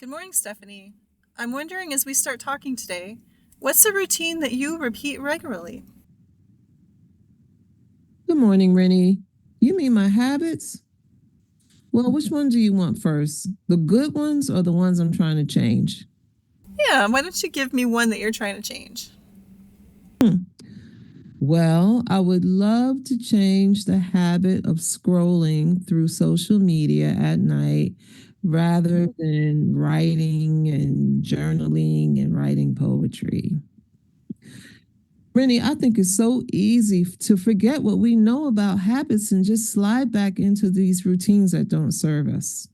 Good morning, Stephanie. I'm wondering as we start talking today, what's a routine that you repeat regularly? Good morning, Rinnie. You mean my habits? Well, which one do you want first? The good ones or the ones I'm trying to change? Yeah, why don't you give me one that you're trying to change? Well, I would love to change the habit of scrolling through social media at night rather than writing and journaling and writing poetry. Rennie, I think it's so easy to forget what we know about habits and just slide back into these routines that don't serve us.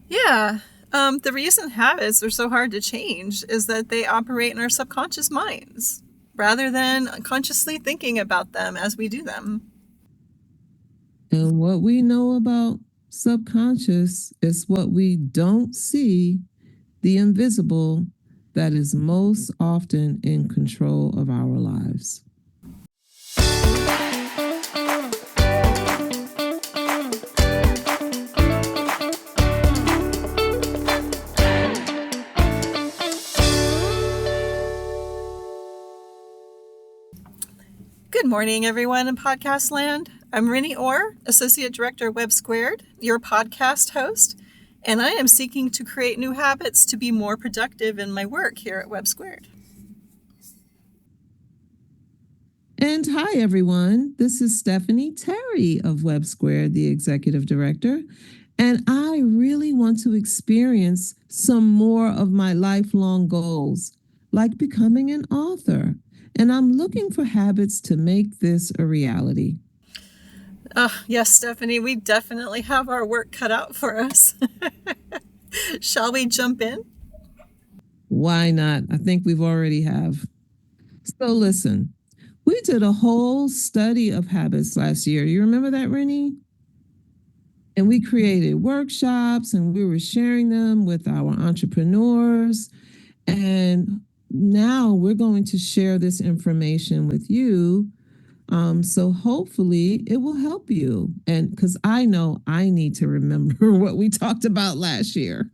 Yeah, the reason habits are so hard to change is that they operate in our subconscious minds rather than consciously thinking about them as we do them. And what we know about subconscious is what we don't see, the invisible that is most often in control of our lives. Good morning, everyone in podcast land. I'm Rinnie Orr, Associate Director of WEBB, your podcast host, and I am seeking to create new habits to be more productive in my work here at WEBB. And hi, everyone. This is Stephanie Terry of WEBB, the Executive Director. And I really want to experience some more of my lifelong goals, like becoming an author. And I'm looking for habits to make this a reality. Yes, Stephanie, we definitely have our work cut out for us. Shall we jump in? Why not? I think we've already have. So listen, we did a whole study of habits last year. You remember that, Rennie? And we created workshops and we were sharing them with our entrepreneurs. And now we're going to share this information with you. So hopefully it will help you. And because I know I need to remember what we talked about last year.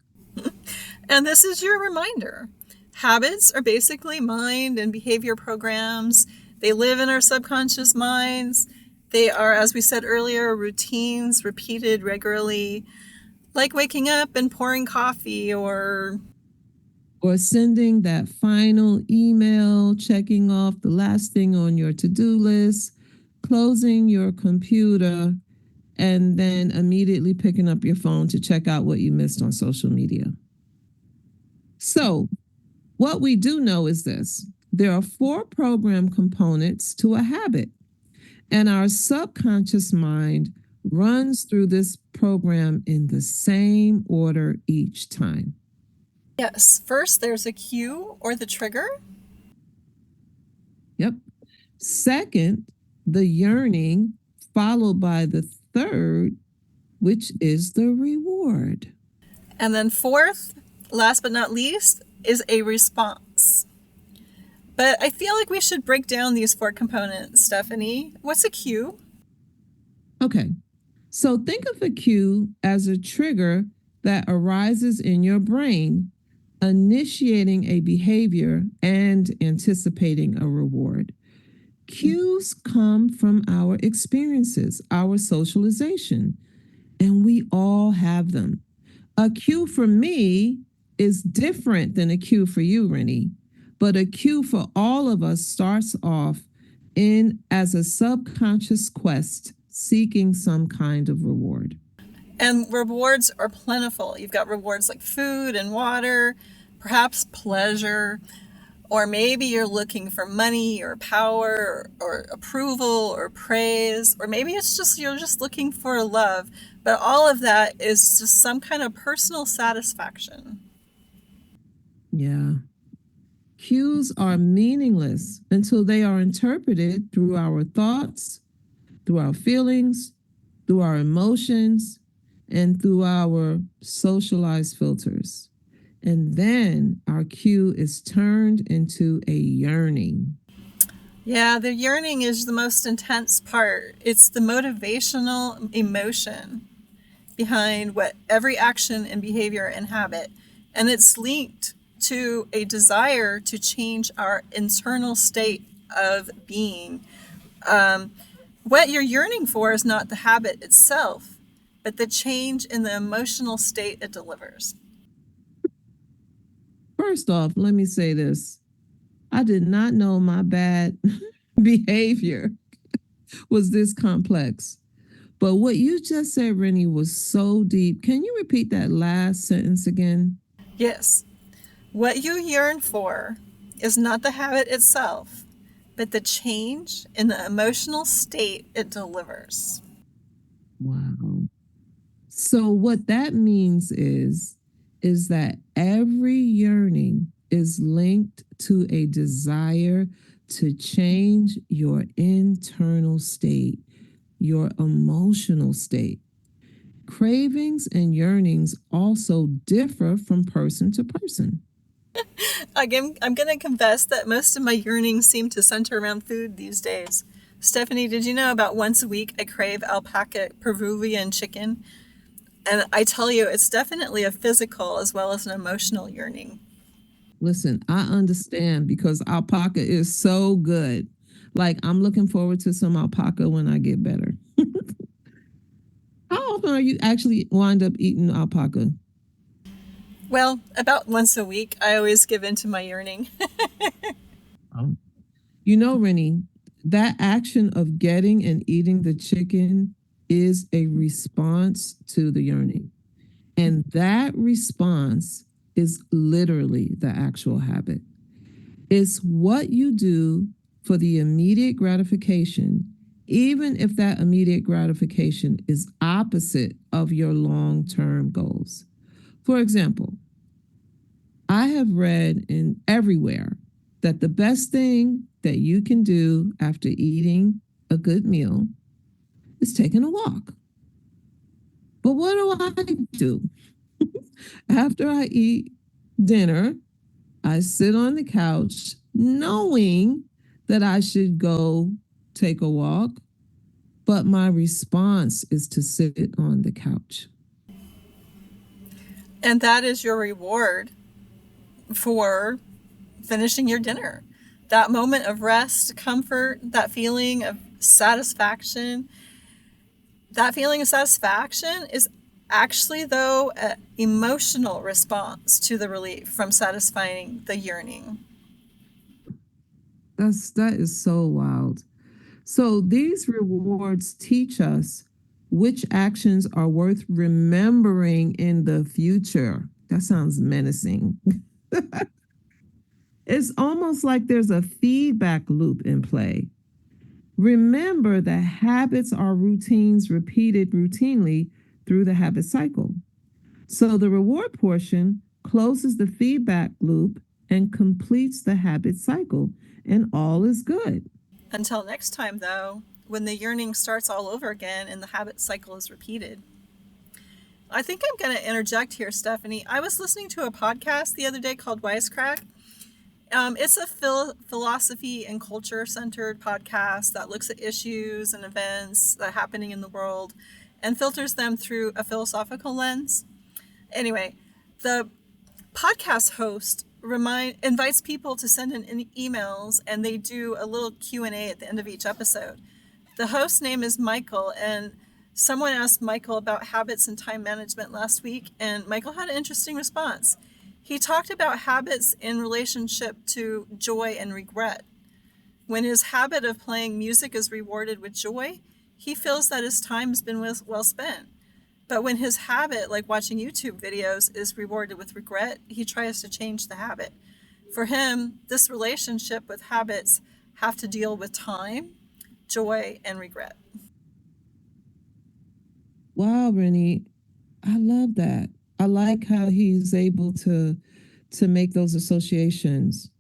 And this is your reminder. Habits are basically mind and behavior programs. They live in our subconscious minds. They are, as we said earlier, routines repeated regularly, like waking up and pouring coffee or sending that final email, checking off the last thing on your to-do list, closing your computer, and then immediately picking up your phone to check out what you missed on social media. So, what we do know is this: there are 4 program components to a habit, and our subconscious mind runs through this program in the same order each time. Yes, first there's a cue or the trigger. Yep. Second, the yearning, followed by the third, which is the reward. And then fourth, last but not least, is a response. But I feel like we should break down these 4 components, Stephanie. What's a cue? Okay, so think of a cue as a trigger that arises in your brain, initiating a behavior and anticipating a reward. Cues come from our experiences, our socialization, and we all have them. A cue for me is different than a cue for you, Rennie, but a cue for all of us starts off in as a subconscious quest seeking some kind of reward. And rewards are plentiful. You've got rewards like food and water, perhaps pleasure, or maybe you're looking for money or power or approval or praise, or maybe it's just you're just looking for love. But all of that is just some kind of personal satisfaction. Yeah. Cues are meaningless until they are interpreted through our thoughts, through our feelings, through our emotions, and through our socialized filters. And then our cue is turned into a yearning. Yeah, the yearning is the most intense part. It's the motivational emotion behind what every action and behavior and habit and it's linked to a desire to change our internal state of being. Um, what you're yearning for is not the habit itself, but the change in the emotional state it delivers. First off, let me say this. I did not know my bad behavior was this complex. But what you just said, Rinnie, was so deep. Can you repeat that last sentence again? Yes, what you yearn for is not the habit itself, but the change in the emotional state it delivers. Wow. So what that means is that every yearning is linked to a desire to change your internal state, your emotional state. Cravings and yearnings also differ from person to person. Again, I'm going to confess that most of my yearnings seem to center around food these days. Stephanie, did you know about once a week I crave alpaca Peruvian chicken? And I tell you, it's definitely a physical as well as an emotional yearning. Listen, I understand because alpaca is so good. Like, I'm looking forward to some alpaca when I get better. How often are you actually wind up eating alpaca? Well, about once a week, I always give in to my yearning. Um, You know, Rennie, that action of getting and eating the chicken is a response to the yearning. And that response is literally the actual habit. It's what you do for the immediate gratification, even if that immediate gratification is opposite of your long term goals. For example, I have read in everywhere that the best thing that you can do after eating a good meal is taking a walk. But what do I do? After I eat dinner, I sit on the couch knowing that I should go take a walk, but my response is to sit on the couch. And that is your reward for finishing your dinner. That moment of rest, comfort, that feeling of satisfaction. That feeling of satisfaction is actually, though, an emotional response to the relief from satisfying the yearning. That is so wild. So these rewards teach us which actions are worth remembering in the future. That sounds menacing. It's almost like there's a feedback loop in play. Remember that habits are routines repeated routinely through the habit cycle. So the reward portion closes the feedback loop and completes the habit cycle, and all is good. Until next time, though, when the yearning starts all over again and the habit cycle is repeated. I think I'm going to interject here, Stephanie. I was listening to a podcast the other day called Wisecrack. It's a philosophy and culture centered podcast that looks at issues and events that are happening in the world and filters them through a philosophical lens. Anyway, the podcast host invites people to send in emails, and they do a little Q&A at the end of each episode. The host's name is Michael, and someone asked Michael about habits and time management last week, and Michael had an interesting response. He talked about habits in relationship to joy and regret. When his habit of playing music is rewarded with joy, he feels that his time has been well spent. But when his habit, like watching YouTube videos, is rewarded with regret, he tries to change the habit. For him, this relationship with habits have to deal with time, joy, and regret. Wow, Rennie, I love that. I like how he's able to make those associations.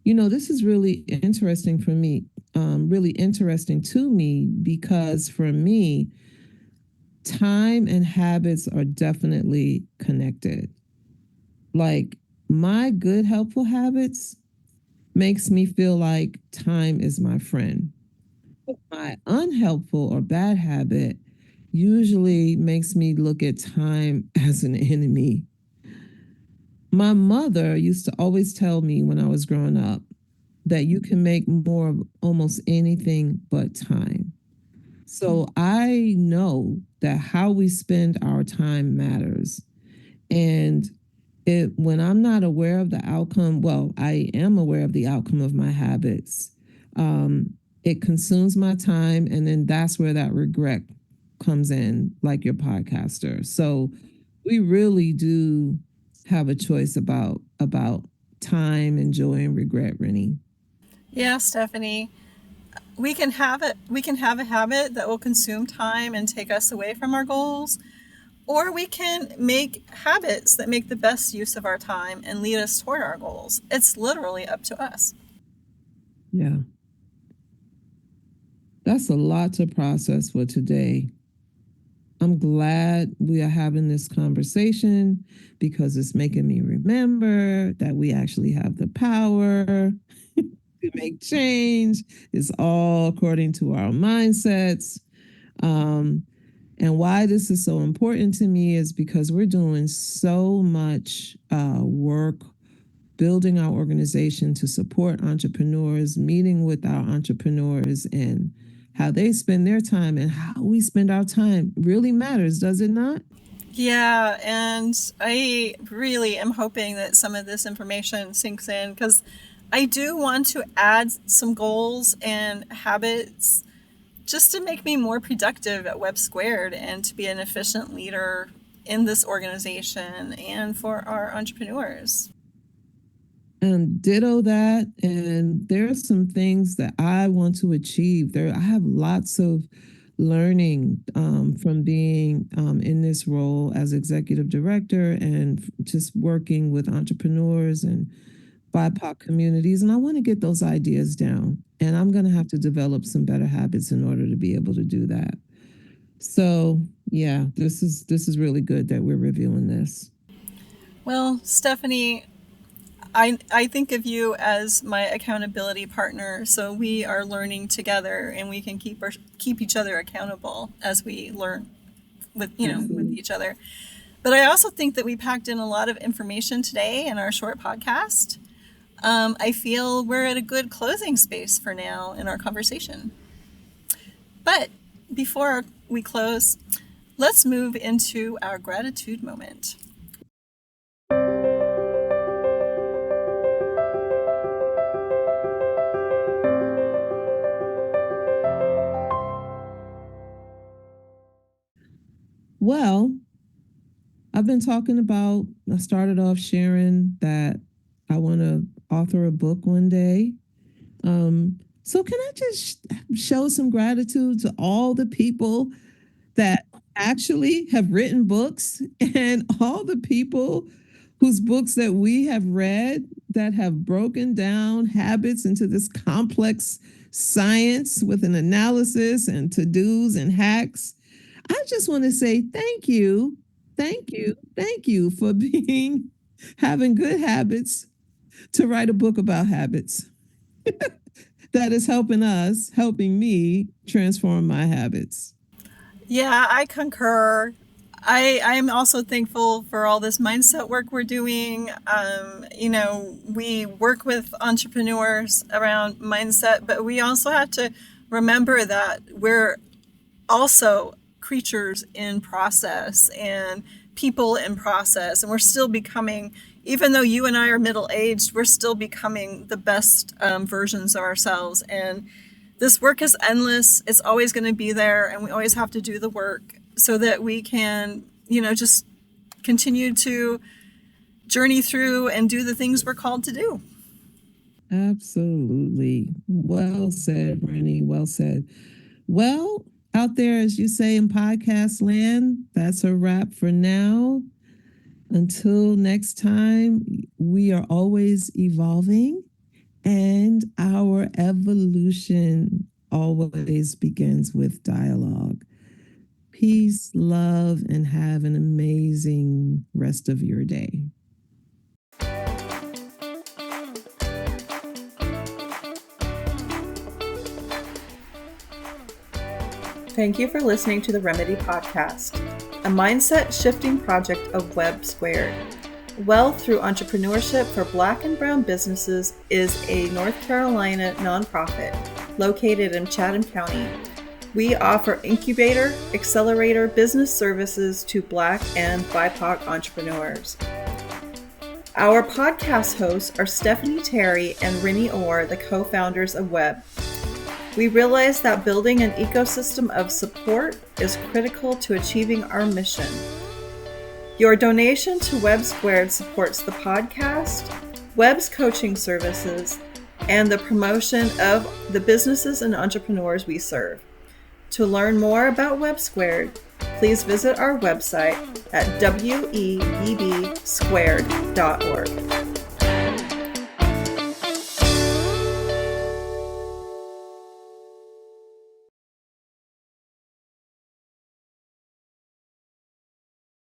You know, this is really interesting for me, really interesting to me because for me, time and habits are definitely connected. Like my good helpful habits makes me feel like time is my friend. My unhelpful or bad habit usually makes me look at time as an enemy. My mother used to always tell me when I was growing up that you can make more of almost anything but time. So I know that how we spend our time matters. And when I'm not aware of the outcome, well, I am aware of the outcome of my habits. Um, it consumes my time, and then that's where that regret comes in, like your podcaster. So we really do have a choice about time and joy and regret, Rennie. Yeah, Stephanie. We can have a habit that will consume time and take us away from our goals, or we can make habits that make the best use of our time and lead us toward our goals. It's literally up to us. Yeah, that's a lot to process for today. I'm glad we are having this conversation because it's making me remember that we actually have the power to make change. It's all according to our mindsets. Um, and why this is so important to me is because we're doing so much work building our organization to support entrepreneurs, meeting with our entrepreneurs, and how they spend their time and how we spend our time really matters, does it not? Yeah, and I really am hoping that some of this information sinks in because I do want to add some goals and habits just to make me more productive at Web Squared and to be an efficient leader in this organization and for our entrepreneurs. And ditto that. And there are some things that I want to achieve. I have lots of learning from being in this role as executive director and just working with entrepreneurs and BIPOC communities. And I want to get those ideas down. And I'm going to have to develop some better habits in order to be able to do that. So yeah, this is really good that we're reviewing this. Well, Stephanie, I think of you as my accountability partner, so we are learning together and we can keep each other accountable as we learn with with each other. But I also think that we packed in a lot of information today in our short podcast. I feel we're at a good closing space for now in our conversation. But before we close, let's move into our gratitude moment. Well, I've been talking about, I started off sharing that I want to author a book one day. So can I just show some gratitude to all the people that actually have written books and all the people whose books that we have read that have broken down habits into this complex science with an analysis and to-dos and hacks. I just want to say thank you, thank you, thank you for being having good habits to write a book about habits that is helping me transform my habits. Yeah, I concur. I'm also thankful for all this mindset work we're doing. We work with entrepreneurs around mindset, but we also have to remember that we're also creatures in process and people in process. And we're still becoming, even though you and I are middle aged, we're still becoming the best versions of ourselves. And this work is endless. It's always going to be there. And we always have to do the work so that we can, just continue to journey through and do the things we're called to do. Absolutely. Well said, Rinnie. Well said. Well, out there, as you say in podcast land, that's a wrap for now. Until next time, we are always evolving, and our evolution always begins with dialogue. Peace, love, and have an amazing rest of your day. Thank you for listening to the Remedy Podcast, a mindset shifting project of Web Squared. Wealth Through Entrepreneurship for Black and Brown Businesses is a North Carolina nonprofit located in Chatham County. We offer incubator, accelerator business services to Black and BIPOC entrepreneurs. Our podcast hosts are Stephanie Terry and Rinnie, the co-founders of WEBB. We realize that building an ecosystem of support is critical to achieving our mission. Your donation to WEBB Squared supports the podcast, WEBB's coaching services, and the promotion of the businesses and entrepreneurs we serve. To learn more about WEBB Squared, please visit our website at webbsquared.org.